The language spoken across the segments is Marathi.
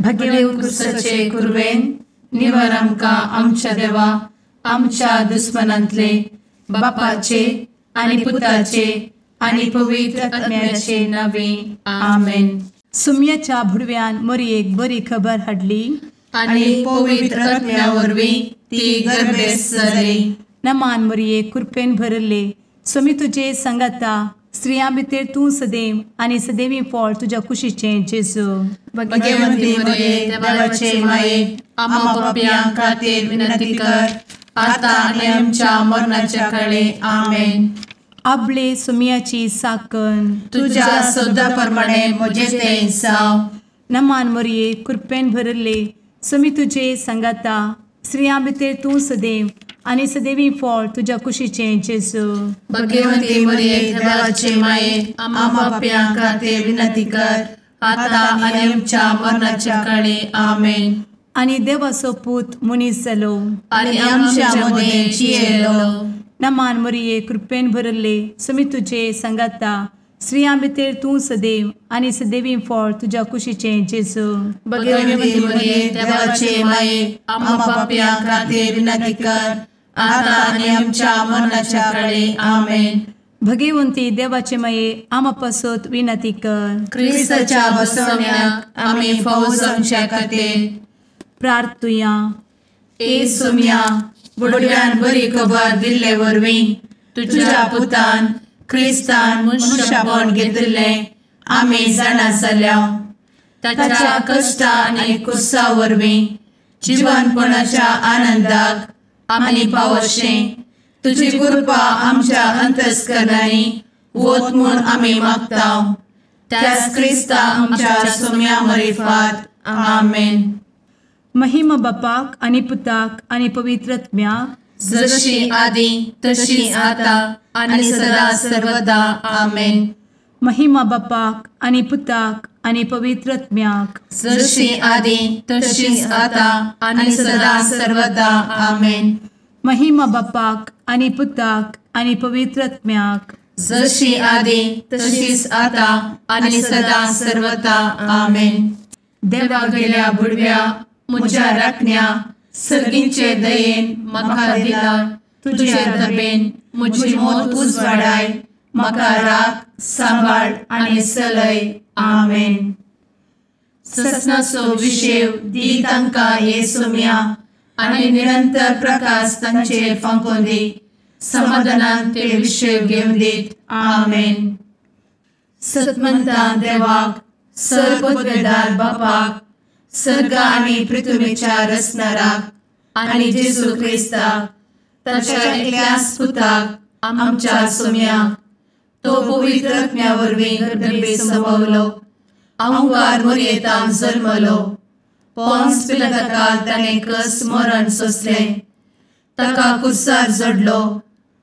भगेवन कुर्साचे कुर्वेन निवार आमकां आमच्या देवा आमच्या दुस्मनांतले बापाचे आनी पुताचे आनी पवित्र आत्म्याचे नावे आमेन. सुम्याच्या भुडव्यान मरयेक बरी खबर हाडली आनी पवित्र आत्म्या वरवीं ती गर्भेस जाली. नमान मरयेक कृपेन भरले सुमी तुजे संगता स्त्रियां भितर तूं सदैव आनी सदैवी फळ तुज्या कुशीचें जेजू. भगवंती मरिये देवाचे माये आम्हा पाप्यां खातीर विनंती कर आता आनी आमच्या मरणाच्या काळी आमेन. आपले सुमयाची साकन तुझ्या सोदा प्रमाणे म्हजे तें जाव. नमान मरये कृपेन भरले सुमी तुजे संगता स्त्रियां भितर तूं सदैव आनी सदैवी फळ तुज्या कुशीचें जेजू. भगवंती मरिये देवाचे माये आम्हा पाप्यां खातीर विनंती कर आता आनी आमच्या मरणाच्या काळी आमेन. आनी देवाचो पूत मनीस जालो आनी आमच्या मदीं जियेलो. नमान मरये कृपेन भरले सुमी तुजे संगता स्त्रियां भितर तूं सदैव आनी सदैवी फळ तुज्या कुशीचें जेजू. भगवंती मरिये देवाचे माये आम्हा पाप्यां खातीर विनंती कर आता आनी आमच्या मरणाच्या काळी आमेन. भगवंती देवाचे माये आमा पासत विनंती कर. क्रिस्ताच्या बसवण्याक आमी फावो जावच्या खातीर प्रार्थुया. ए सुम्या बुडव्यान बरी खबर दिल्ले वरवीं तुज्या पुतान क्रिस्तान मनशापण घेतिल्लें आमी जाणा जाल्या. ताच्या कश्टा आनी कुर्सा वरवीं जिवनपणाच्या आनंदाक आमी पावशें तुजी कृपा आमच्या अंतस्करणांनी वत म्हूण आमी मागतांव. त्याच क्रिस्ता आमच्या सुम्या मरिफात आमेन. महिमा बापाक आनी पुताक आनी पवित्र आत्म्याक जशी आदी तशी आता आनी सदा सर्वदा आमेन. महिमा बापाक आनी पुताक आनी पवित्र आत्म्याक जशी आदी तशीच आता आनी सदा सर्वदा आमेन. महिमा बापाक आनी पुताक आनी पवित्र आत्म्याक जशी आदी तशीच आता आनी सदा सर्वदा आमेन. देवा गेल्या बुडव्या म्हज्या राखण्या सर्गींचे दयेन म्हाका दिला तुजे दबेन म्हजी मोत उजवाडाय म्हाका राख सांबाळ आनी चलय आमेन. ससनाचो विशेव दी तांकां हे सुम्या आनी निरंतर प्रकाश तांचेर फांकून दी. समाधानान ते विशेव घेवन दीत आमेन. सतमंता देवाक सर्वपदवेदार बापाक सर्ग आनी पृथ्वीच्या रचणाराक आनी जेजू क्रिस्ताक ताच्या एकल्याच पुताक आमच्या सुम्याक तो पवित्र आत्म्या वरवीं गर्भे संभवलो. अंगार मरयेंत जल्मलो. पोन्स पिलाताकाल ताणें कस मरण सोंसलें. ताका कुर्सार जडलो.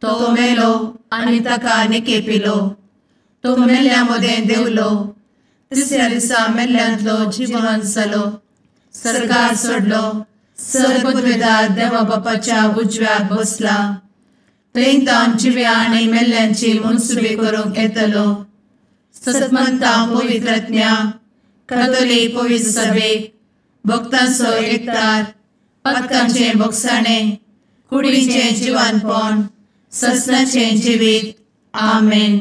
तो मेलो आनी ताका निकेपिलो. तो मेल्ल्या मदें देंवलो. तिसऱ्या दिसा मेल्ल्यांतलो जिवंत जालो. सर्गार चडलो. सर्वपदवेदार देवा बापाच्या उजव्याक बसला. थंय तान जिव्या आनी मेल्ल्यांची मनसुबी करूंक येतलो. सतमंता पवित्र आत्म्या कातोलीक पवित्र सभेक भक्तांचो एकठार पातकांचें भोगसाणें कुडीचें जिवनपण ससनाचें जिवीत आमेन.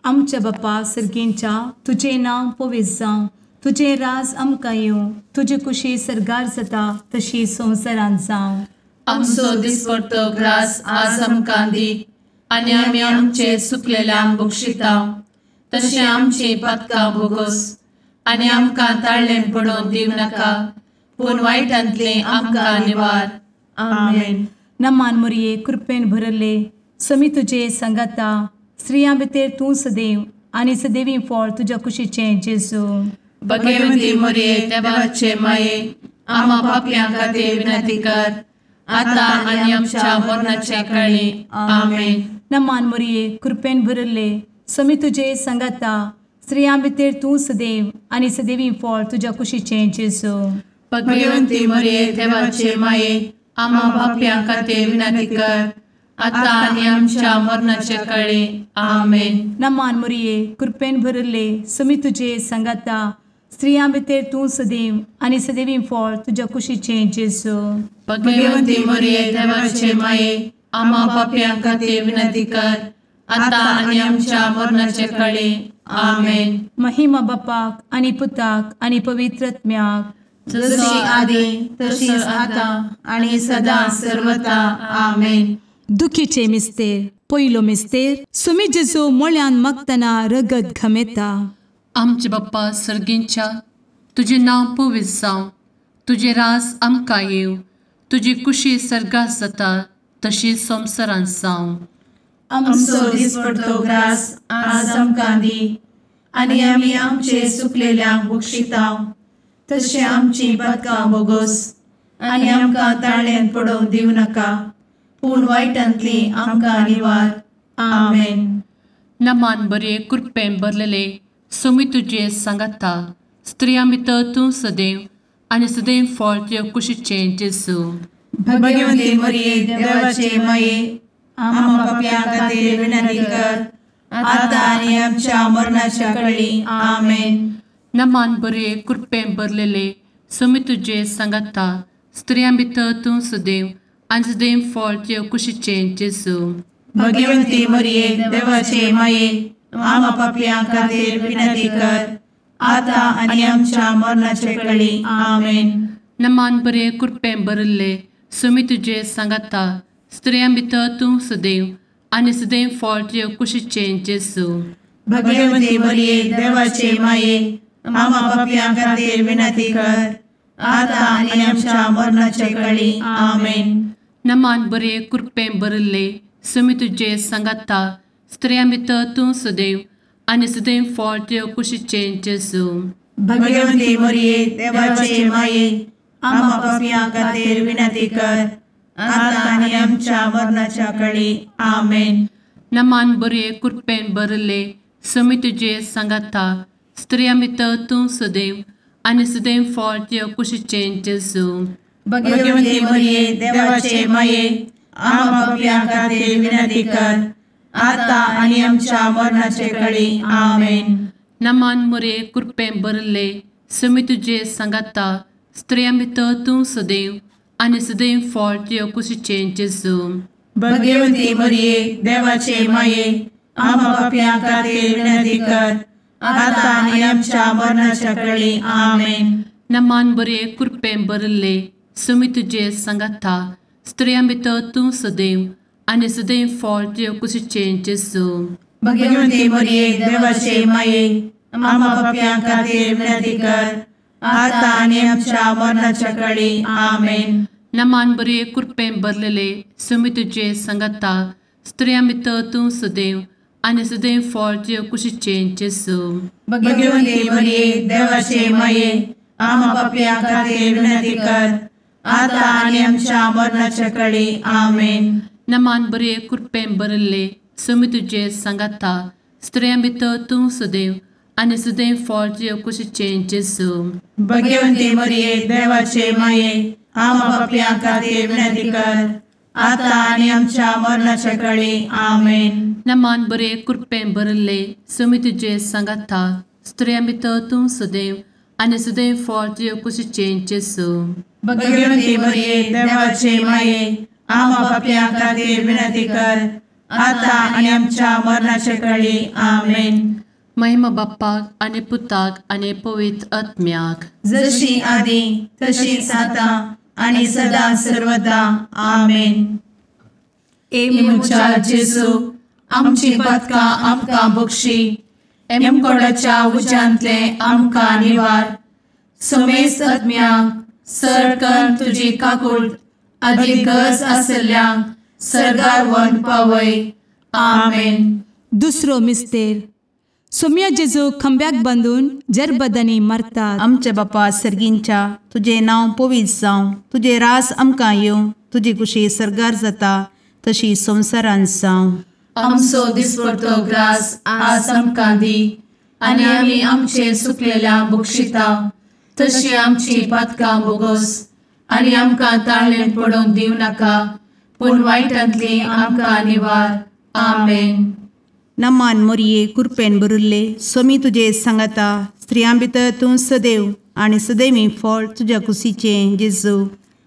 आमच्या बापा सर्गींच्या तुजें नांव पवित्र जावं. तुजें राज आमकां येवं. तुजी कुशी सर्गार जाता तशी संवसारांत जावं. आमचो दिसपडटो ग्रास आज आमकां दी आनी आमी आमचे चुकलेल्यांक बक्षितांव. तशें आमची पातकां भोगोस आनी आमकां ताळ्ळें पडोवन दिव नाका पूण वायटांतलें आमकां निवार आमेन. नमान मरये कृपेन भरले समी तुजे संगता स्त्रियां भितर तूं सदैव आनी सदैवी फळ तुज्या कुशीचें जेजू. भगवंती मरिये देवाचे माये आम्हा पाप्यां खातीर विनंती कर आता आनी आमच्या मरणाच्या काळी आमेन. नमान मरये कृपेन भरले समी तुजे संगता स्त्रियां भितर तूं सदैव आनी सदैवी फळ तुज्या कुशीचें जेजू. भगवंती मरिये देवाचे माये आम्हा पाप्यां खातीर विनंती कर आता आनी आमच्या मरणाच्या काळी आमेन. नमान मरये कृपेन भरले समी तुजे संगता स्त्रियां भितर तूं सदैव आनी सदैवी फळ तुज्या कुशीचें जेजू. भगवंती मरिये देवाचे माये, आम्हा पाप्यां खातीर विनंती कर, आता आनी आमच्या मरणाचे काळी. आमेन. महिमा बापाक आनी पुताक आनी पवित्रत्म्याक, जशी आदी तशीच आता आणि सदा सर्वदा. आमेन. दुखीचे मिस्तेर. पयलो मिस्तेर. सुमी जेजू मोळ्यान मागतना रगत घामेता. आमचे बाप्पा सर्गींच्या, तुझे नांव पवित्र जावं, तुझे रास आमकां येव, तुजी कुशी सर्गात जाता तशी संवसारांत जावं. आमचो दिसपडटो ग्रास आज आमकां दी, आनी आमी आमचे सुकलेल्यांक बक्षितांव, तशें आमची पातकां बोगोस आनी आमकां ताळ्यान पडोवंक दिवं नाका, पूण वायटांतली आमकां निवार. आमेन. नमान बरे कृपेन भरलेले सोमी तुजे सांगाता, स्त्रियां भितर तूं सदैव आनी सदैव फळ तुज्या कुशीचें जेजू. भगवंती मरिये देवाचे माये, आम्हा पाप्यां खातीर विनंती कर, आता आनी आमच्या मरणाच्या काळी. आमेन. नमान बरे कृपेन भरलेले सोमी तुजे सांगाता, स्त्रियां भितर तूं सदैव आनी सदैव फळ तुज्या कुशीचें जेजू. भगवंती मरिये देवाचे माये, आम्हा पाप्यां खातीर विनंती कर, आता आनी आमच्या मरणाचे काळी. आमेन. नमान बरे कृपेन भरले सोमी तुजे सांगाता, स्त्रियां भितर तूं सदैव आनी सदैव फळ तुज्या कुशीचें जेजू. भगवंती मरिये देवाचे माये, आम्हा पाप्यां खातीर विनंती कर, आता आनी आमच्या मरणाचे काळी. आमेन. नमान बरे कृपेन भरले सोमी तुजे सांगाता, स्त्रियां भितर तूं सदैव आनी सदैव फळ तुज्या कुशीचें जेजू. भगवंती मरिये देवाचे माये, आम्हा पाप्यां खातीर विनंती कर, आता आनी आमच्या मरणाच्या काळी. आमेन. नमान बरे कृपेन भरले सोमी तुजे सांगाता, स्त्रियां भितर तूं सदैव आनी सदैव फळ तुज्या कुशीचें जेजू. भगवंती मरिये देवाचे माये, आम्हा पाप्यां खातीर विनंती कर, आता आनी आमच्या मरणाचे काळी. आमेन. नमान बरे कृपेन भरले सोमी तुजे सांगाता, स्त्रियां भितर तूं सदैव आनी सदैव फळ तुज्या कुशीचें जेजू. भगवंती मरिये देवाचे माये, आम्हा पाप्यां खातीर विनंती कर, आता आनी आमच्या मरणाच्या काळी. आमेन. नमान बरे कृपेन भरले सोमी तुजे सांगाता, स्त्रियां भितर तूं सदैव आनी सदैव फळ तुज्या कुशीचें जेजू. भगवंती मरिये देवाचे माये, आम्हा पाप्यां खातीर विनंती कर, आता आनी आमच्या मरणाच्या काळी. आमेन. नमान बरे कृपेन भरलेले सोमी तुजे सांगाता, स्त्रियां भितर तूं सदैव आनी सदैव फळ तुज्या कुशीचें जेजू. भगवंती मरिये देवाचे माये, आम्हा पाप्यां खातीर विनंती कर, आता आनी आमच्या मरणाच्या काळी. आमेन. नमान बरे कृपेन भरले सोमी तुजे सांगाता, स्त्रियां भितर तूं सदैव आनी सदैव फळ तुज्या कुशीचें जेजू. भगवंती मरिये देवाचे माये, आम्हा पाप्यां खातीर विनंती कर, आता आनी आमच्या मरणाच्या काळी. आमेन. नमान बरे कृपेन भरले सोमी तुजे सांगाता, स्त्रियां भितर तूं सदैव आनी सदैव फळ तुज्या कुशीचें जेजू. भगवंती मरिये देवाचे माये, आम्हा पाप्यां खातीर विनंती कर, आता आनी आमच्या मरणाच्या काळी. आमेन. महिमा बाप्पाक आनी पुताक आनी पवित्र आत्म्याक, जशी आदी तशीच आता आनी सदा सर्वदा. आमेन. मुचा जेजू, आमची पातकां आमकां बक्षी, एमकोडाच्या उज्यांतले आमकां निवार. समेस्त आत्म्यांक सरकन तुजी काकूट, आदी गरज आसल्यांक सर्गार व्हरून पावय. आमेन. दुसरो मिस्तेर. सोम्या जेजू खंब्याक बांदून जरबदांनी मारतात. आमचे बापा सर्गींच्या, तुझे नांव पवित्र जावं, तुझे रास आमकां येवं, तुजी कुशी सर्गार जाता तशी संवसारांत जावं. आमचो दिसपडटो ग्रास आज आमकां दी, आनी आमी आमचे सुकलेल्यांक बक्षितांव, तशी आमची पातकां बोगोस आनी आमकां ताळ्यान पडोवंक दिवं नाका, पूण वायटांतली आमकां निवार. आमेन. नमान मरिये कृपेन भरुल्ले सोमी तुजे सांगाता, स्त्रियां भितर तूं सदैव आणि सदैवी फळ तुझ्या कुशीचें जेजू.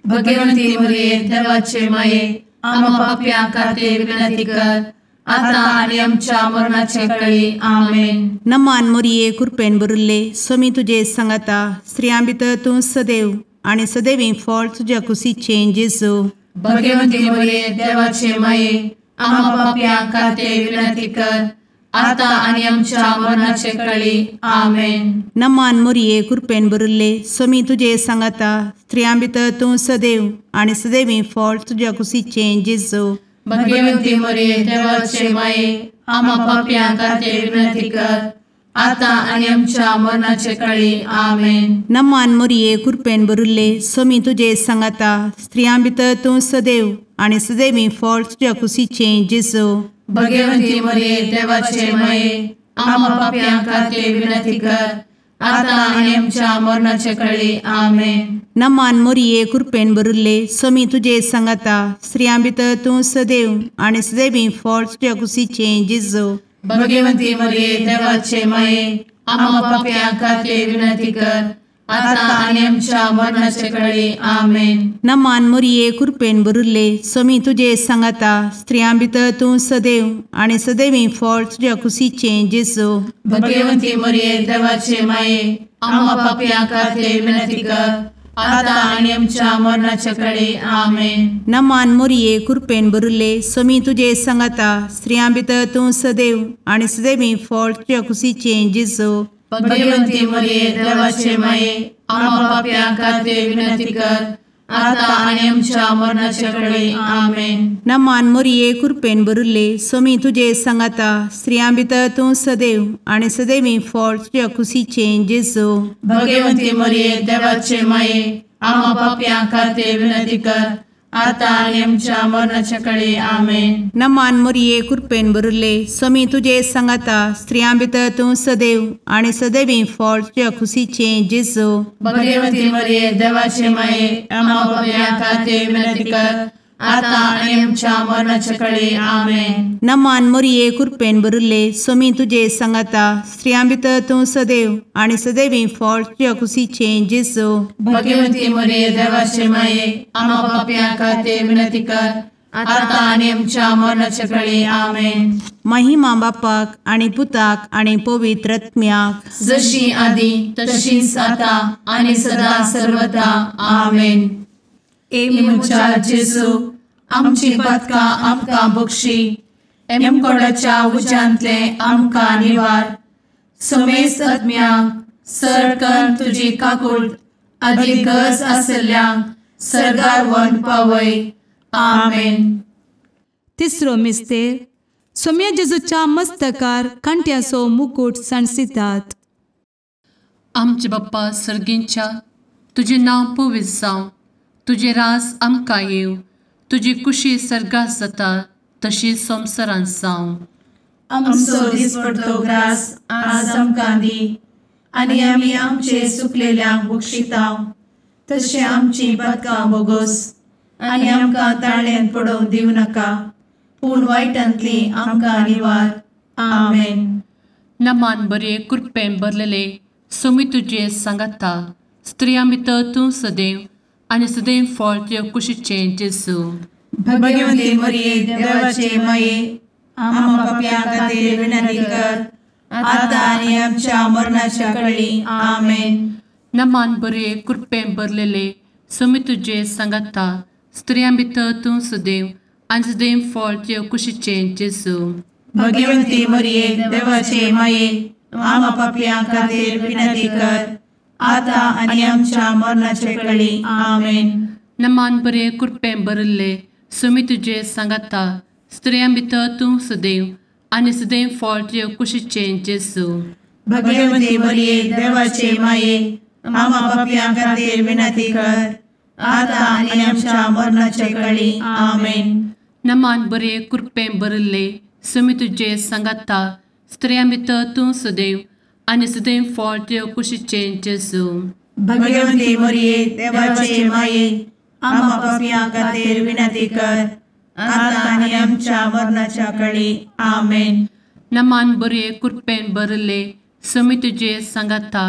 भगवंती मरिये देवाचे माये आम्हा पाप्यां खातीर विनंती कर आता आणि आमच्या मरणाचे काळी आमेन. नमान मोरये कृपेन भरिल्ले स्वामी तुजे सांगाता स्त्रियां भितर तूं सदैव आणि सदैवी फळ तुझ्या कुशीचें जेजू. भगवंती मरिये देवाचे माये आम्हा पाप्यां खातीर विनंती कर आता आणि आमच्या मरणाचे काळी आमेन. नमान मोरये कृपेन भरिल्ले स्वामी तुजे सांगाता स्त्रियां भितर तूं सदैव आणि सदैवी फळ तुझ्या कुशीचें जेजू. भगवंती मरिये देवाचे माये आम्हा पाप्यां खातीर विनंती कर आता आणि आमच्या मरणाचे काळी आमेन. नमान मोरये कृपेन भरिल्ले स्वामी तुजे सांगाता स्त्रियां भितर तूं सदैव आणि सदैवी फळ तुझ्या कुशीचें जेजू. भगवंती मरिये देवाचे माये आम्हा पाप्यां खातीर विनंती कर आता आणि आमच्या मरणाचे काळी आमेन. नमान मोरये कृपेन भरिल्ले स्वामी तुजे सांगाता स्त्रियां भितर तूं सदैव आणि सदैवी फळ तुझ्या कुशीचें जेजू. भगवंती मरिये देवाचे माये आम्हा पाप्यां खातीर विनंती कर आता आणि आमच्या मरणाचे काळी आमेन. नमान मोरये कृपेन भरिल्ले स्वामी तुजे सांगाता स्त्रियां भितर तूं सदैव आणि सदैवी फळ तुझ्या कुशीचें जेजू. भगवंती मरिये देवाचे माये आम्हा पाप्यां खातीर विनंती कर आता आणि आमच्या मरणाचे काळी आमेन. नमान मोरये कृपेन भरिल्ले स्वामी तुजे सांगाता स्त्रियां भितर तूं सदैव आणि सदैवी फळ तुझ्या कुशीचें जेजू. भगवंती मरिये देवाचे माये आम्हा पाप्यां खातीर विनंती कर आता आणि आमच्या मरणाचे काळी आमेन. नमान मोरये कृपेन भरिल्ले स्वामी तुजे सांगाता स्त्रियां भितर तूं सदैव आणि सदैवी फळ तुझ्या कुशीचें जेजू. भगवंती मरिये देवाचे माये आम्हा पाप्यां खातीर विनंती कर आता आणि आमच्या मरणाच्या काळी आमेन. नमान मोरये कृपेन भरिल्ले स्वामी तुजे सांगाता स्त्रियां भितर तूं सदैव आणि सदैवी फळ तुझ्या कुशीचें जेजू. भगवंती मरिये देवाचे माये आम्हा पाप्यां खातीर विनंती कर आता आणि आमच्या मरणाच्या काळी आमेन. नमान मोरये कृपेन भरिल्ले स्वामी तुजे सांगाता स्त्रियां भितर तूं सदैव आणि सदैवी फळ तुझ्या कुशीचें जेजू. भगवंती मरिये देवाचे माये आम्हा पाप्यां खातीर विनंती कर आता आणि आमच्या मरणाच्या काळी आमेन. महिमा बापाक आणि पुताक आणि पवित्र आत्म्याक जशी आधी तशीच आता आणि सदा सर्वदा आमेन. एमच्या जेजू आमची पदकां आमकां बक्षी एमकोडाच्या उज्यांतले आमकां निवार. समेस्त आत्म्यांक सरकन तुजी काकूट अधिक गरज आसल्ल्यांक सरगार व्हरून पावय. आमेन. तिसरो मिस्तेर सोम्या जेजूच्या मस्तकार कांट्याचो मुकुट सणसितात. आमचे बाप्पा सर्गींच्या तुझे नांव पवित्र जावं तुझे रास आमकां येव तुजी कुशी सर्गास जाता तशी संवसारांत जावं. आमचो दिसपडटो ग्रास आज आमकां दी आनी आमी आमचे सुकलेल्यांक बक्षितांव तशें आमची पदकां बोगोस आनी आमकां ताळ्यान पडोवंक दिवं नाका पूण वायटांतली आमकां निवार. आमेन. नमान बरे कृपेन भरलेले सोमी तुजे सांगाता स्त्रियां भितर तूं सदैव आनी सदैव फळ तुज्या कुशीचें जेजू. भगवंती मरिये देवाचे माये आम्हा पाप्यां खातीर विनंती कर आता आनी आमच्या मरणाच्या काळी आमेन. नमान बरे कृपेन भरलेले सोमी तुजे सांगाता स्त्रियां भितर तूं सदैव आनी सदैव फळ तुज्या कुशीचें जेजू. भगवंती मरिये देवाचे माये आम्हा पाप्यां खातीर विनंती कर आता आनी आमच्या मरणाचे काळी आमेन. नमान बरे कृपेन भरले सोमी तुजे सांगाता स्त्रियां भितर तूं सदैव आनी सदैव फळ तुज्या कुशीचें जेजू. भगवंती मरिये देवाचे माये आम्हा पाप्यां खातीर विनंती कर आता आनी आमच्या मरणाचे काळी आमेन. नमान बरे कृपेन भरले सोमी तुजे सांगाता स्त्रियां भितर तूं सदैव आनी सदैव फळ तुज्या कुशीचें जेजू. भगवंती मरिये देवाचे माये आम्हा पाप्यां खातीर विनंती कर आता आनी आमच्या मरणाच्या काळी आमेन. नमान बरे कृपेन भरले सुमी तुझे सांगाता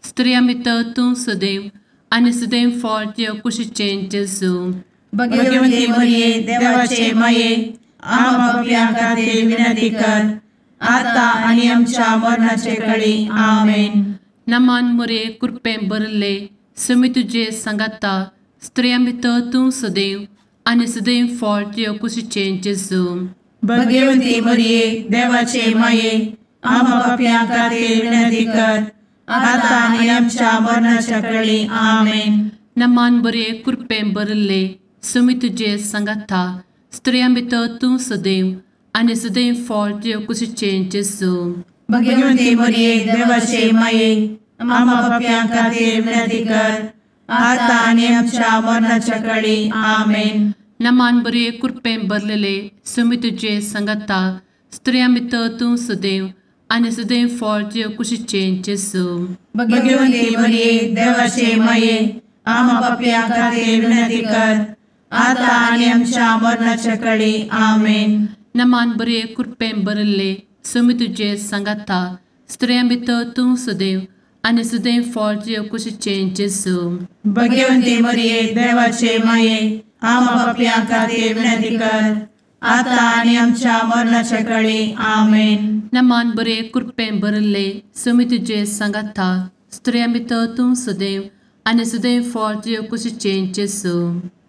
स्त्रियां भितर तूं सदैव आनी सदैव फळ तुझ्या कुशीचें जेजू. भगवंती मरिये देवाचे माये आम्हा पापियां खातीर विनंती कर आता आनी आमच्या मरणाचे काळी आमेन. नमान मोरे कृपें भरले सुमी तुझे सांगाता स्त्रियां भितर तूं सदैव आनी सदैव फळ तुझ्या कुशीचें जेजू. भगवंती मरिये देवाचे माये आम्हा पापियां खातीर विनंती कर आता आनी आमच्या मरणाच्या काळी आमेन. नमान बरे कृपें भरले सुमी तुझे सांगाता स्त्रियां भितर तूं सदैव आनी सदैव फळ तुझ्या कुशीचें जेजू. भगवंती मरिये देवाचे माये आम्हा पापियां खातीर विनंती कर आता आनी आमच्या मरणाच्या काळी आमेन. नमान बरे कृपें भरलेले सुमी तुझे सांगाता स्त्रियां भितर तूं सदैव आनी सदैव फळ तुझ्या कुशीचें जेजू. भगवंती मरिये देवाचे माये आम्हा पापियां खातीर विनंती कर आता आनी आमच्या मरणाच्या काळी आमेन. नमान बरे कृपें भरले सुमी तुझे सांगाता स्त्रियां भितर तूं सदैव आनी सदैव फळ तुझ्या कुशीचें जेजू. भगवंती मरिये देवाचे माये आम्हा पापियां खातीर विनंती कर आता आनी आमच्या मरणाच्या काळी आमेन. नमान बरे कृपें भरले सुमी तुझे सांगाता स्त्रियां भितर तूं सदैव आनी सदैव फळ तुझ्या कुशीचें जेजू.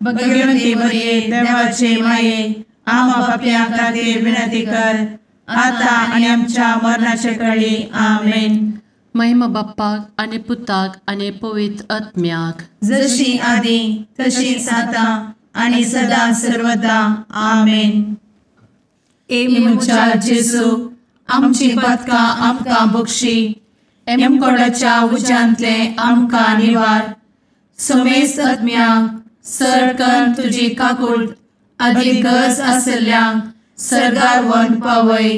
भगवंती मरिये देवाचे माये आम्हा पापियां खातीर विनंती कर आता आनी आमच्या मरणाच्या काळी आमेन. महिमा बाप्पाक आनी पुताक आनी पवित्र आत्म्याक जशी आदी तशीच आता आनी सदा सर्वदा आमेन. मुचा जेजू आमची पदकां आमकां बक्षी एमकोडाच्या उज्यांतले आमकां निवार. समेस्त आत्म्यांक सरकन तुजी काकूट अधिक गरज आसल्यांक सरगार व्हरून पावय.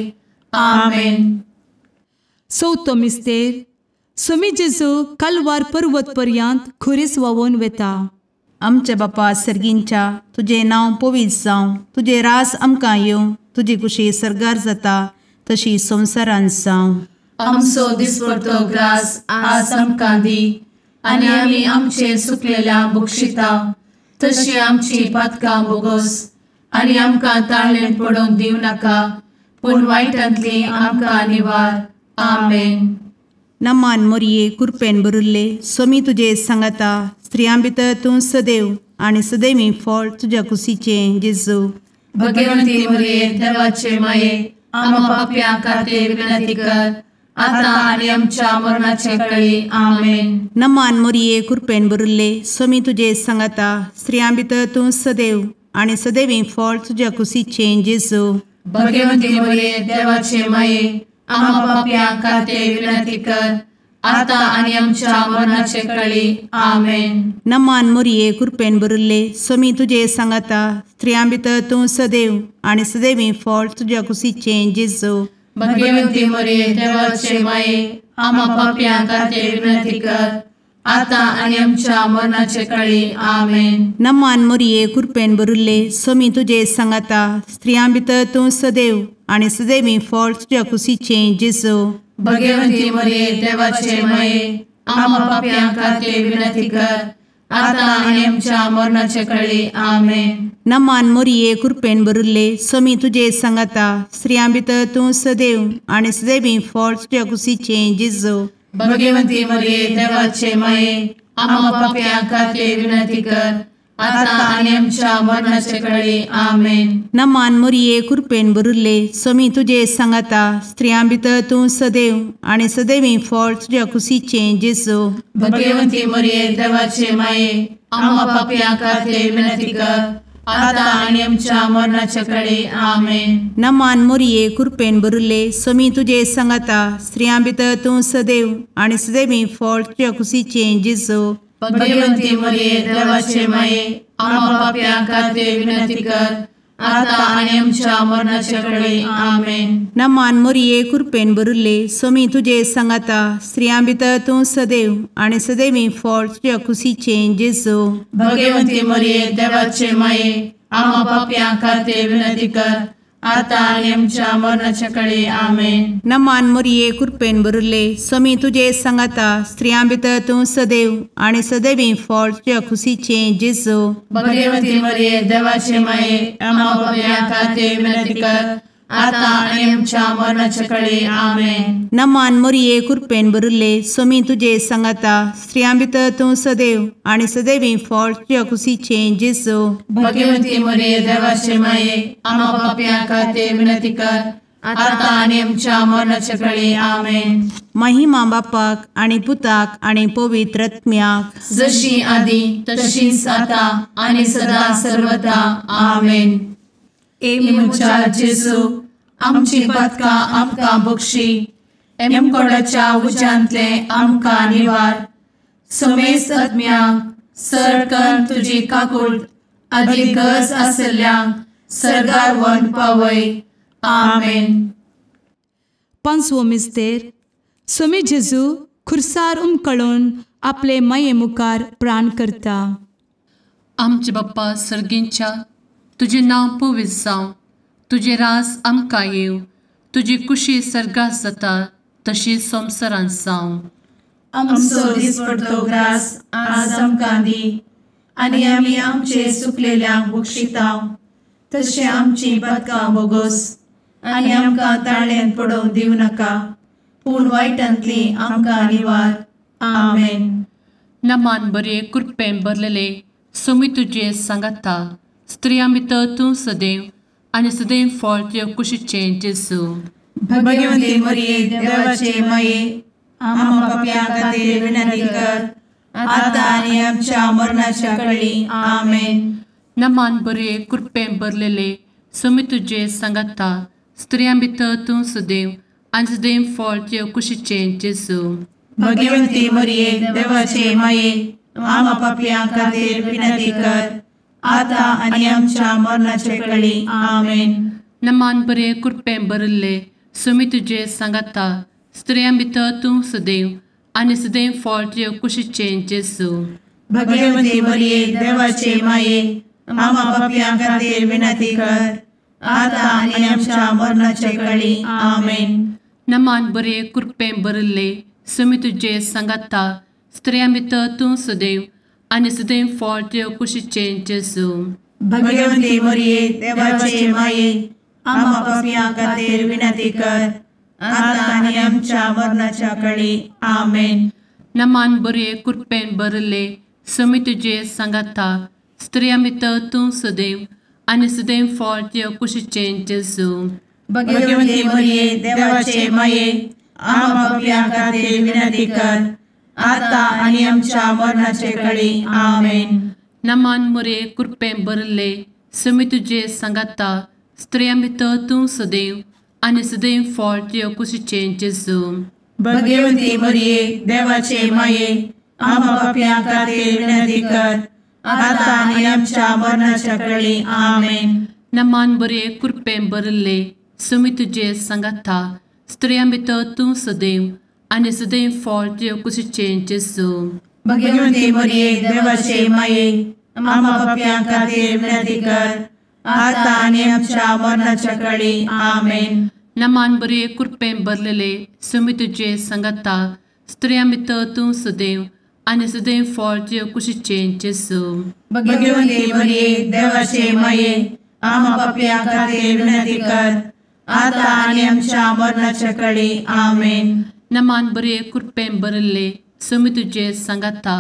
आमेन. चवथो मिस्तेर सुमी जेजू कलवार पर्वत पर्यंत खुरीस व्हांवून वेता. आमचे बापा सर्गींच्या तुझे नांव पवित्र जावं, तुझे रास आमकां येवं, तुजी कुशी सरगार जाता तशी संवसारांत जावं. आमचो दिसपडटो ग्रास आज आमकां दी आनी आमी आमचे सुकलेल्यांक बक्षिता तशी आमची पातकां बोगोस आनी आमकां ताळ्ळेन पडोवंक दिवं नाका पूण वायटांतली आमकां निवार. आमेन. नमान मोरये कृपेन भरिल्ले सोमी तुजे सांगाता स्त्रियां भितर तूं सदैव आनी सदैवी फळ तुज्या कुशीचें जेजू. भगवंती मरिये देवाचे माये आम्हा पाप्यां खातीर विनंती कर आता आनी आमच्या मरणाचे काळी. आमेन. नमान मोरये कृपेन भरिल्ले सोमी तुजे सांगाता स्त्रियां भितर तूं सदैव आनी सदैवी फळ तुज्या कुशीचें जेजू. भगवंती मरिये देवाचे माये आम्हा पाप्यां खातीर विनंती कर आता आनी आमच्या मरणाचे काळी. आमेन. नमान मोरये कृपेन भरिल्ले सोमी तुजे सांगाता स्त्रियां भितर तूं सदैव आनी सदैवी फळ तुज्या कुशीचें जेजू. भगवंती मरिये देवाचे माये आम्हा पाप्यां खातीर विनंती कर आता आनी आमच्या मरणाचे काळी. आमेन. नमान मोरये कृपेन भरिल्ले सोमी तुजे सांगाता स्त्रियां भितर तूं सदैव आनी सदैवी फळ तुज्या कुशीचें जेजू. भगवंती मरिये देवाचे माये आम्हा पाप्यां खातीर विनंती कर आता आनी आमच्या मरणाचे काळी. आमेन. नमान मोरये कृपेन भरिल्ले सोमी तुजे सांगाता स्त्रियां भितर तूं सदैव आनी सदैवी फळ तुज्या कुशीचें जेजू. भगवंती मरिये देवाचे माये आम्हा पाप्यां खातीर विनंती कर आता आनी आमच्या मरणाचे काळी. आमेन. नमान मोरये कृपेन भरिल्ले सोमी तुजे सांगाता स्त्रियां भितर तूं सदैव आनी सदैवी फळ तुज्या कुशीचें जेजू. भगवंती मरिये देवाचे माये आम्हा पाप्यां खातीर विनंती कर आता आनी आमच्या मरणाचे काळी. आमेन. नमान मोरये कृपेन भरिल्ले सोमी तुजे सांगाता स्त्रियां भितर तूं सदैव आनी सदैवी फळ तुज्या कुशीचें जेजू. भगवंती मरिये देवाचे माये आम्हा पाप्यां खातीर विनंती कर आता आनी आमच्या मरणाचे काळी. आमेन. नमान मोरये कृपेन भरिल्ले सोमी तुजे सांगाता स्त्रियां भितर तूं सदैव आनी सदैवी फळ तुज्या कुशीचें जेजू. भगवंती मरिये देवाचे माये आम्हा पाप्यां खातीर विनंती कर आता आणि आमच्या मरणाच्या काळी आमेन. नमान मोरये कृपेन बरुले स्वामी तुझे सांगाता स्त्रियां भितर तूं सदैव आणि सदैवी फळ तुझ्या खुशीचे जेजू. भगवती मरिये देवाचे माये आम्हा पापियां खातीर विनंती कर, आता आणि आमच्या मरणाच्या काळी आमेन. नमान मोरये कृपेन बरुले स्वामी तुझे सांगाता स्त्रियां भितर तूं सदैव आणि सदैवी फळ तुझ्या खुशीचे जेजू. भगवती मरिये देवाचे माये आम्हा पापियां खातीर विनंती कर, आता आणि आमच्या मरणाच्या काळी आमेन. महिमा बापाक आणि पुताक आणि पवित्र आत्म्याक, जशी आधी तशीच आता आणि सदा सर्वदा आमेन. ए मुचा जेजू आमची पदकां आमकां बक्षी, एमकोडाच्या उज्यांतले आमकां निवार. समेस्त आत्म्यांक सरकन तुजी काकूट अधिक गरज आसल्ल्यांक सरगार व्हरून पावय. आमेन. पांचवो मिस्तेर. स्वामी जेजू खुर्सार उमकळून आपले माये मुखार प्राण करता. आमचे बाप्पा सर्गींच्या तुझे नांव पवित्र जावं, तुझे राज आमकां येव, तुजी कुशी सर्गात जाता तशी संवसारांत जावं. आमचो दिसपडटो ग्रास आज आमकां दी, आनी आमी आमचे सुकलेल्यांक बक्षितांव. तशें आमची पदकां बोगोस आनी आमकां ताळ्यान पडोवंक दिवं नाका, पूण वायटांतली आमकां निवार. आमेन. नमान बरे कृपेन भरलेले स्वामी तुझे सांगाता स्त्रियां भितर तूं सदैव आणि सदैव फळ तुझ्या कुशीचे जेजू. भगवती मरिये देवाचे माये आम्हा पापियां खातीर विनंती कर, आता आनी आमच्या मरणाच्या काळी आमेन. नमान बरे कृपेन भरलेले स्वामी तुझे सांगाता स्त्रियां भितर तूं सदैव आणि सदैव फळ तुझ्या कुशीचे जेजू. भगवती मरिये देवाचे माये आम्हा पापियां खातीर विनंती कर, आता आनी आमच्या मरणाच्या काळी आमेन. नमान बरे कृपेन भरले स्वामी तुझे सांगाता स्त्रियां भितर तूं सदैव आणि सदैव फळ तुझ्या कुशीचे जेजू. भगवती मरिये देवाचे माये आम्हा पापियां खातीर विनंती कर, आता आनी आमच्या मरणाच्या काळी आमेन. नमान बरे कृपेन भरले स्वामी तुझे सांगाता स्त्रियां भितर तूं सदैव आणि सदैव फळ तुझ्या कुशीचे जेजू. भगवती मरिये देवाचे माये आम्हा पापियां खातीर विनंती कर, आता आनी आमच्या मरणाच्या काळी आमेन. नमान बरे कृपेन भरले स्वामी तुझे सांगाता स्त्रियां भितर तूं सदैव आणि सदैव फळ तुझ्या कुशीचे जेजू. भगवती मरिये देवाचे माये आम्हा पापियां खातीर विनंती कर, आता आनी आमच्या मरणाच्या काळी आमेन. नमान बरे कृपेन भरले स्वामी तुझे सांगाता स्त्रियां भितर तूं सदैव आणि सदैव फळ तुझ्या कुशीचे जेजू. भगवती मरिये देवाचे माये आम्हा पापियां खातीर विनंती कर, आता आनी आमच्या मरणाच्या काळी आमेन. नमान बरे कृपेन भरले स्वामी तुझे सांगाता स्त्रियां भितर तूं सदैव आणि सदैव फळ तुझ्या कुशीचे जेजू. भगवती मरिये देवाचे माये आम्हा पापियां खातीर विनंती कर, आता आनी आमच्या मरणाच्या काळी आमेन. नमान बरे कृपेन भरलेले स्वामी तुझे सांगाता स्त्रियां भितर तूं सदैव आणि सदैव फळ तुझ्या कुशीचे जेजू. भगवती मरिये देवाचे माये आम्हा पापियां खातीर विनंती कर, आता आनी आमच्या मरणाच्या काळी आमेन. नमान बरे कृपेन भरले स्वामी तुझे सांगाता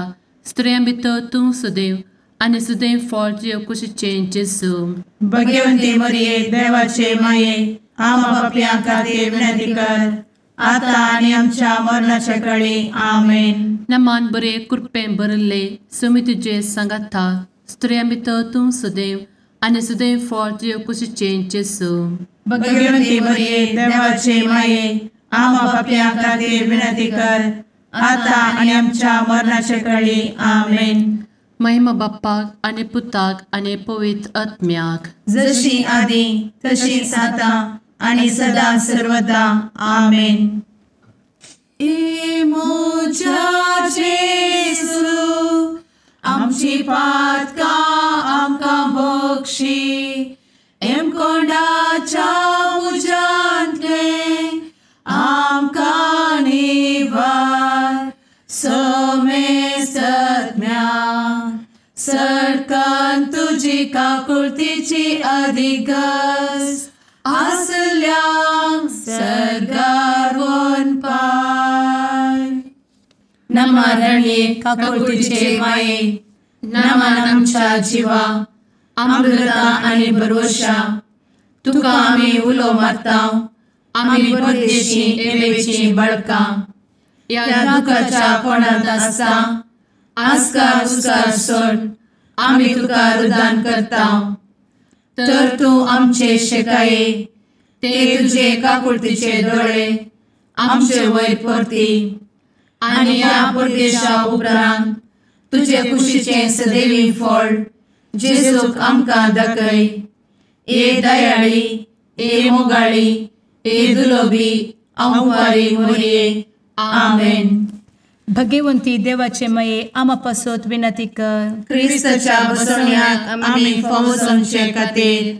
स्त्रियां भितर तूं सदैव आणि सदैव फळ तुझ्या कुशीचे जेजू. भगवती मरिये देवाचे माये आम्हा पापियां खातीर विनंती कर, आता आनी आमच्या मरणाच्या काळी आमेन. नमान बरे कृपेन भरले स्वामी तुझे सांगाता स्त्रियां भितर तूं सदैव आणि सदैव फळ तुझ्या कुशीचे जेजू. भगवती मरिये देवाचे माये आम्हा पापियां खातीर विनंती कर, आता आनी आमच्या मरणाच्या काळी आमेन. महिमा बाप्पाक आणि पुताक आणि पवित्र आत्म्याक, जशी आधी तशीच आता आणि सदा सर्वदा आमेन. ए मोजा जेसू आमची पातकां आमकां बक्षी, एम कोंडाच्या तुजी काकुळतीची अधिगस आसल्या सरगार वन पाय. नमारणे काकुळतीचे माये नमान आमच्या जिवा अमृता आणि भरोशा तुका आम्ही उलो मारता. आम्ही परदेशी एवेची बळका या दुखाच्या कोणात असता आस्कार उस्कार सोड आम्ही तुका रुदान करता. तर तू आमचे शेकाये ते तुझे काकुळतीचे डोळे आमचे वयर परती आणि या परदेशा उपरांत तुझे कुशीचे सदैवी फळ जेजूक आमकां दाखय. ए दयाळी ए मोगाळी ए दुलोबी अंवारी मोरये. आमेन. भगवंती देवाचे मये आमापासोत विनंती कर. क्रिस्ताच्या बसवण्याक आम्ही फावो समचे खातीर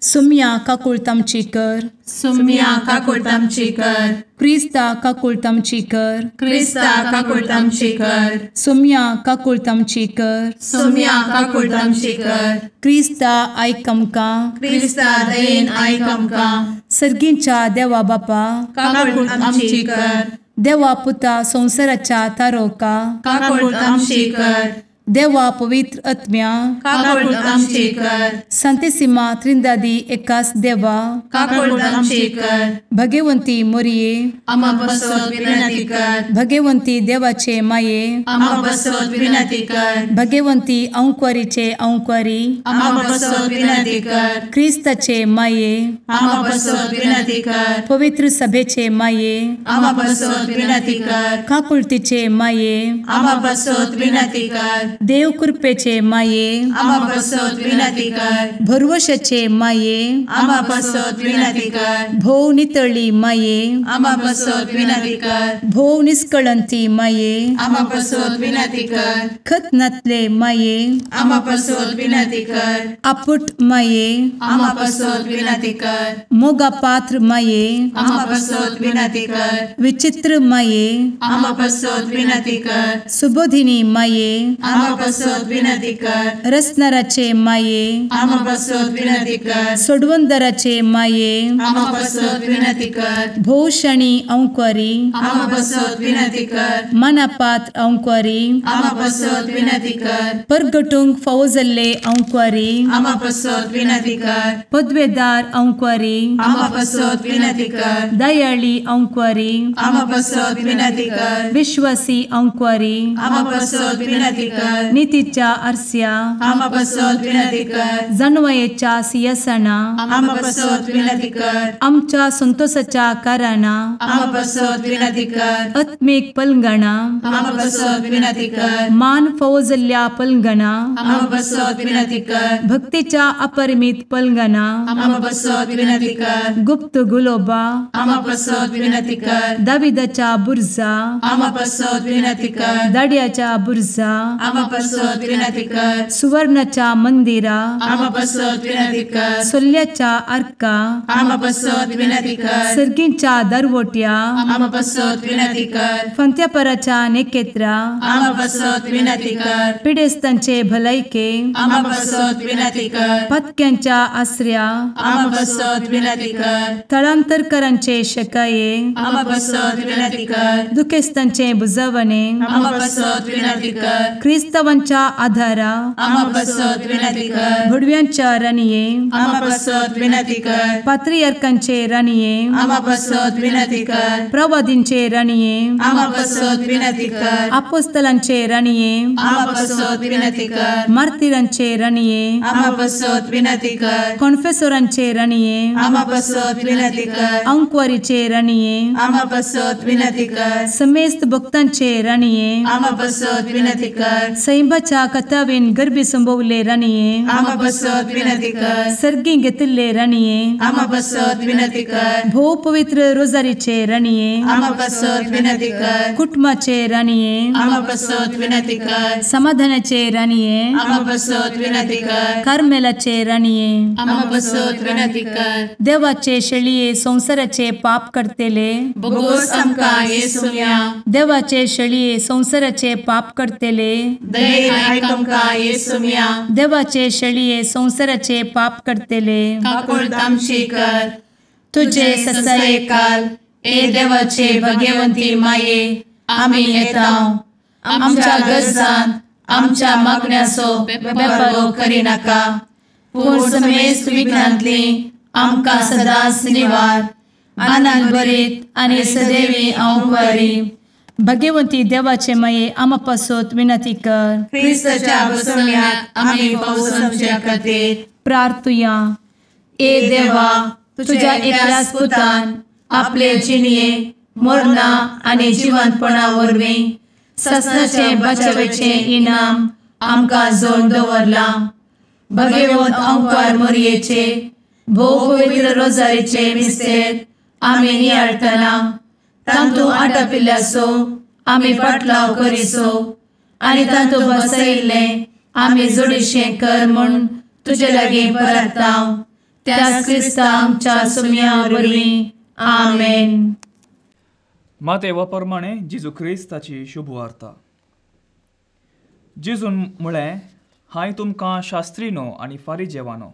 सुम्या काकुळतामची कर. सुम्या काकुळतामची कर. क्रिस्ता काकुळतामची कर. क्रिस्ता काकुळतामची कर. सुम्या काकुळतामची कर. सुम्या काकुळतामची कर. क्रिस्ता आयक आमकां. क्रिस्ता दयेन आयक आमकां. सर्गींच्या देवा बापा काकुळतामची कर. देवा पुता संसाराच्या तारोका काकुळतामची कर. देवा पवित्र आत्म्या काकुळतामची कर. सांतेसिमा त्रिंदादी एकाच देवा काकुळतामची कर. भगवंती मोरये आम्हा बसवत विनंती कर. भगवंती देवाचे माये आम्हा बसवत विनंती कर. भगवंती अंक्वारीचे अंक्वारी आम्हा बसवत विनंती कर. ख्रिस्ताचे माये आम्हा बसवत विनंती कर. पवित्र सभेचे माये आम्हा बसवत विनंती कर. काकुळतीचे माये आम्हा बसवत विनंती कर. देव कृपेचे माये आम्हा बसवत विनंती कर. भरवशाचे माये आम्हा बसवत विनंती कर. भोव नितळी माये आम्हा बसवत विनंती कर. भोव निष्कळंती माये आम्हा बसवत विनंती कर. खतनातले माये आम्हा बसवत विनंती कर. आपुट माये आम्हा बसवत विनंती कर. मोगा पात्र माये आम्हा बसवत विनंती कर. विचित्र माये आम्हा बसवत विनंती कर. सुबोधिनी माये आम्हा बसवत विनंती कर. रसनाराचे माये आम्हा बसवत विनंती कर. सोडवंदराचे माये आम्हा बसवत विनंती कर. भोषणी अंक्वारी आम्हा बसवत विनंती कर. मनापात्र अंक्वारी आम्हा बसवत विनंती कर. परगटूंक फौजल्ले अंक्वारी आम्हा बसवत विनंती कर. पदवेदार अंक्वारी आम्हा बसवत विनंती कर. दयाळी अंक्वारी आम्हा बसवत विनंती कर. विश्वासी अंक्वारी आम्हा बसवत विनंती कर. नीतीच्या आरस्या आम्हा बसवत विनंती कर. जणवयेच्या सिंहासना आम्हा बसवत विनंती कर. आमच्या संतोषाच्या कारणा आम्हा बसवत विनंती कर. आत्मिक पलंगणा आम्हा बसवत विनंती कर. मान फौजल्ल्या पलंगणा आम्हा बसवत विनंती कर. भक्तीच्या अपरिमित पलंगणा आम्हा बसवत विनंती कर. गुप्त गुलोबा आम्हा बसवत विनंती कर. दाविदाच्या बुरजा आम्हा बसवत विनंती कर. दाड्याच्या बुरजा आम्हा बसवत विनंती कर. सुवर्णाच्या मंदिरा आम्हा बसवत विनंती कर. सोल्याच्या अर्का आम्हा बसवत विनंती कर. सर्गींच्या दरवोट्या आम्हा बसवत विनंती कर. फंत्यापराच्या नेकेत्रा आम्हा बसवत विनंती कर. पिडेस्तांचे भलायके आम्हा बसवत विनंती कर. पथक्यांच्या आश्रया आम्हा बसवत विनंती कर. स्थळांतरकरांचे शकाये आम्हा बसवत विनंती कर. दुखेस्तांचे बुजावणे आम्हा बसवत विनंती कर. ख्रिस्तवांच्या आधारा आम्हा बसवत विनंती कर. भडव्यांच्या राणीये आम्हा बसवत विनंती कर. पात्रियार्कांचे राणीये आम्हा बसवत विनंती कर. प्रवादींचे राणीये आम्हा बसवत विनंती कर. अपोस्तलांचे राणीये आम्हा बसवत विनंती कर. मार्तिरांचे राणीये आम्हा बसवत विनंती कर. कॉन्फेसोरांचे राणीये आम्हा बसवत विनंती कर. अंक्वारीचे राणीये आम्हा बसवत विनंती कर. समेस्त भक्तांचे राणीये आम्हा बसवत विनंती कर. सैंबाच्या कथावेन गर्भी संभवले राणीये आम्हा बसवत विनंती कर. सर्गी घेतले राणीये आम्हा बसवत विनंती कर. भो पवित्र रोजारीचे राणीये आम्हा बसवत विनंती कर. कुटुंबाचे राणीये आम्हा बसवत विनंती कर. समाधानाचे राणीये आम्हा बसवत विनंती कर. कार्मेलाचे राणीये आम्हा बसवत विनंती कर. देवाचे शेळीये संसाराचे पाप करतेले बघोस आमकां येसूया. देवाचे शेळीये संसाराचे पाप करतेले दये आयक आमकां येसू मिया देवाचे शेळये संवसाराचे पाप करतेले काकूळ आमची कर तुझे ससाये काल ए देवाचे भगवंती माये आमी येता आमच्या गरजांत आमच्या मागण्याचो बेपारो करी नाका पूण समेस्त विघ्नांतली आमकां सदांच निवार आनंद बरीत आनी सदैवी आंवकारी भगवंती देवाचे माये आमा पासत विनंती कर क्रिस्ताच्या बसवण्यात आमी पावस आमच्या खातीर प्रार्थुया ए देवा तुझ्या एकल्याच पुतान आपले जिणये मरणा आनी जिवंतपणा वरवीं ससनाचे बचावेचे इनाम आमकां जोड दवरला भगवंत आंवकार मोरयेचे भोव पवित्र रोजारीचे मिस्तेर आमी नियाळटना तांतू आटापिल्ल्यासो आमी पाटलाव करिसो आनी तांतू बसयिल्ले आमी जोडीशें कर म्हूण तुजे लागीं परतांव त्याच क्रिस्ता आमच्या सुम्या वरवीं आमेन. मातेवा प्रमाणे जेजू क्रिस्ताची शुभवार्ता. जेजून म्हळें, हांवें तुमकां शास्त्रीनो आनी फारिजेवानो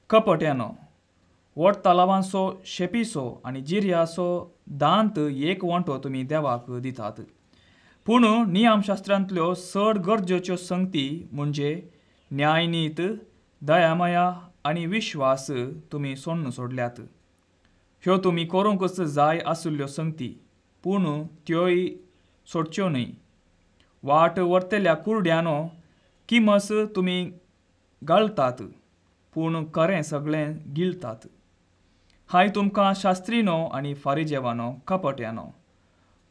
कपट्यानो वट तलावांचो शेपीचो आनी जिर्याचो दांत एक वंटो तुमी देवाक दितात. पूण नियमशास्त्रांतल्यो चड गरजेच्यो संगती म्हणजे न्यायनीत, दयामया आनी विश्वास तुमी सोडल्यात. ह्यो तुमी करूंकच जाय आशिल्ल्यो संगती, पूण त्योय सोडच्यो न्हय. वाट वर्तेल्या कुरड्यानो किमस तुमी घालतात, पूण खरें सगळें गिळतात. हांवें तुमकां शास्त्रीनो आनी फारिजेवानो कपट्यानो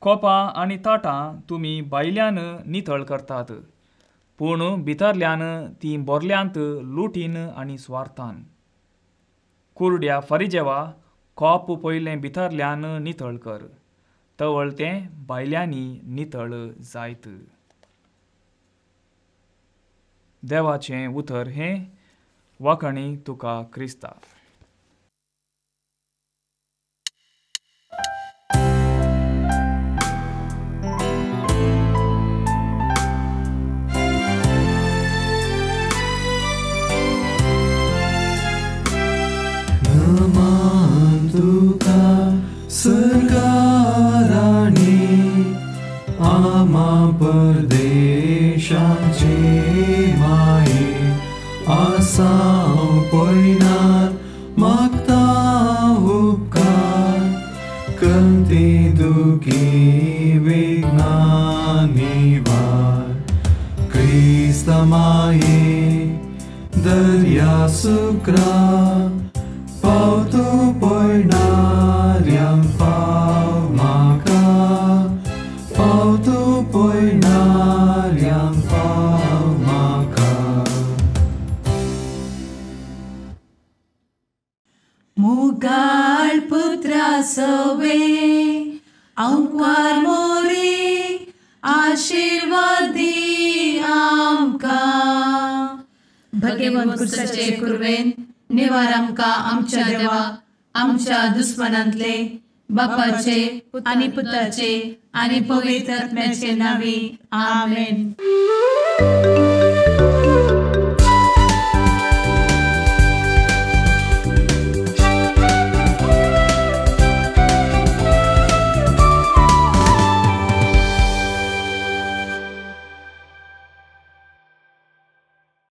कोपां आनी ताटां तुमी भायल्यान नितळ करतात, पूण भितरल्यान ती बोरल्यांत लुटीन आनी स्वार्थान. कुरड्या फारिजेवा, कोप पयलें भितरल्यान नितळ कर, तवळ तें भायल्यांनी नितळ जायत. देवाचें उतर हें वाखणी तुका क्रिस्ता. परदेशाचे माये आसां पयनार मागता उपकार कंती दुखी विघ्नांनी वार. क्रिस्त माये दर्या सुक्रा पावतू पयनार्यांक पाव म्हाका पावतू पयनार्यांक पाव म्हाका. मुगाळ पुत्रा सवे आंवकार मोरी आशीर्वाद दी आमकां. भगवंत क्रिस्ताचे कुरवेन निवार आमकां आमच्या देवा आमच्या दुस्मनांतले बापाचे आनी पुताचे आनी पवित्र आत्म्याचे नांवी आमेन.